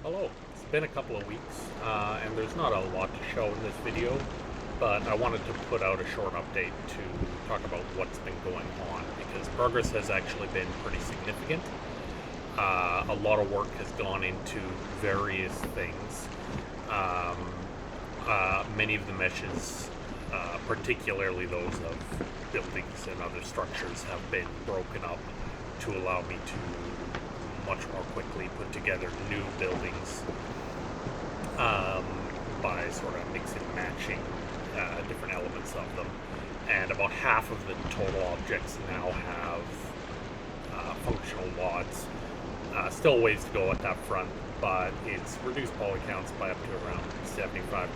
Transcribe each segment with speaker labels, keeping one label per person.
Speaker 1: Hello, it's been a couple of weeks, and there's not a lot to show in this video, but I wanted to put out a short update to talk about what's been going on, because progress has actually been pretty significant. A lot of work has gone into various things. Many of the meshes, particularly those of buildings and other structures, have been broken up to allow me to much more quickly put together new buildings by sort of mixing and matching different elements of them. And about half of the total objects now have functional lods. Still ways to go at that front, but it's reduced poly counts by up to around 75%.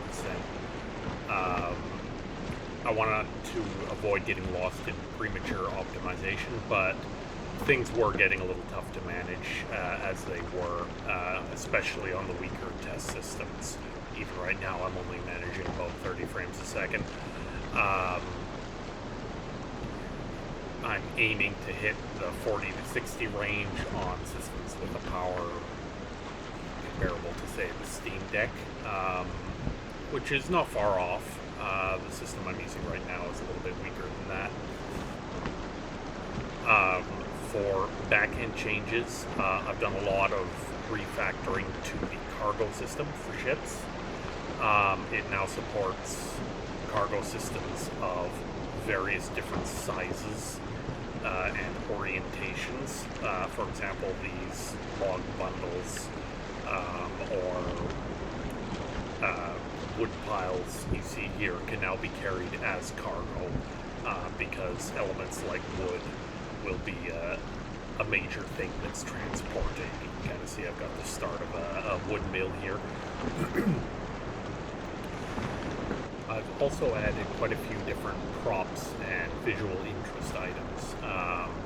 Speaker 1: I wanted to avoid getting lost in premature optimization, but things were getting a little tough to manage as they were, especially on the weaker test systems. Even right now, I'm only managing about 30 frames a second. I'm aiming to hit the 40 to 60 range on systems with a power comparable to, say, the Steam Deck, which is not far off. The system I'm using right now is a little bit weaker than that. For back-end changes, I've done a lot of refactoring to the cargo system for ships. It now supports cargo systems of various different sizes and orientations. For example, these log bundles or wood piles you see here can now be carried as cargo because elements like wood will be a major thing that's transported. You can kind of see I've got the start of a wood mill here. I've also added quite a few different props and visual interest items.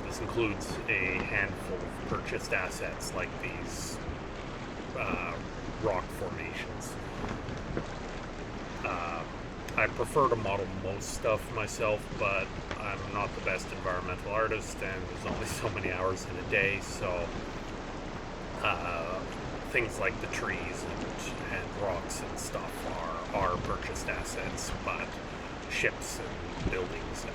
Speaker 1: This includes a handful of purchased assets like these rock formations. I prefer to model most stuff myself, but I'm not the best environmental artist, and there's only so many hours in a day, so things like the trees and rocks and stuff are purchased assets, but ships and buildings and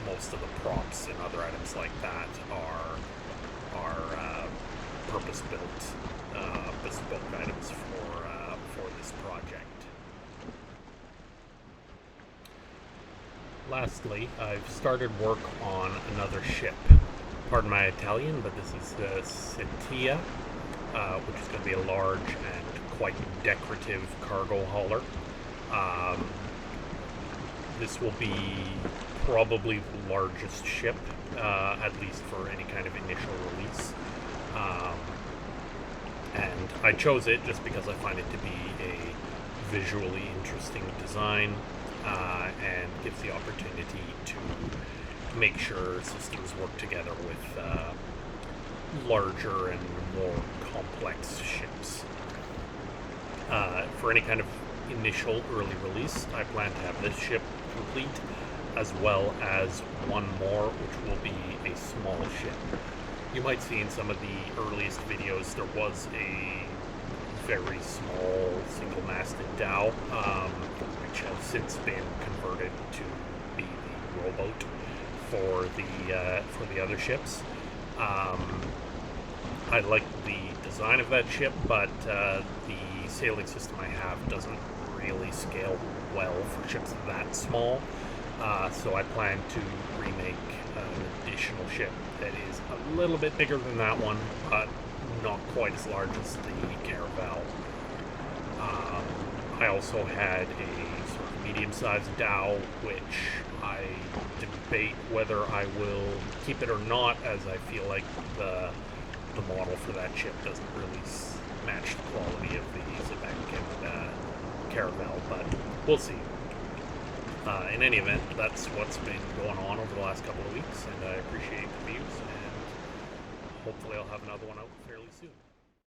Speaker 1: most of the props and other items like that are purpose-built, bespoke items for this project. Lastly, I've started work on another ship. Pardon my Italian, but this is the Saettia, which is going to be a large and quite decorative cargo hauler. This will be probably the largest ship, at least for any kind of initial release. And I chose it just because I find it to be a visually interesting design. And gives the opportunity to make sure systems work together with larger and more complex ships. For any kind of initial early release, I plan to have this ship complete, as well as one more, which will be a small ship. You might see in some of the earliest videos there was a very small single-masted dhow, which has since been converted to be the rowboat for the other ships. I like the design of that ship, but the sailing system I have doesn't really scale well for ships that small. So I plan to remake an additional ship that is a little bit bigger than that one, but not quite as large as the Caravel. I also had a sort of medium-sized dhow, which I debate whether I will keep it or not, as I feel like the model for that ship doesn't really match the quality of the Xebec and Caravel, but we'll see. In any event, that's what's been going on over the last couple of weeks, and I appreciate the views, and hopefully I'll have another one out fairly soon.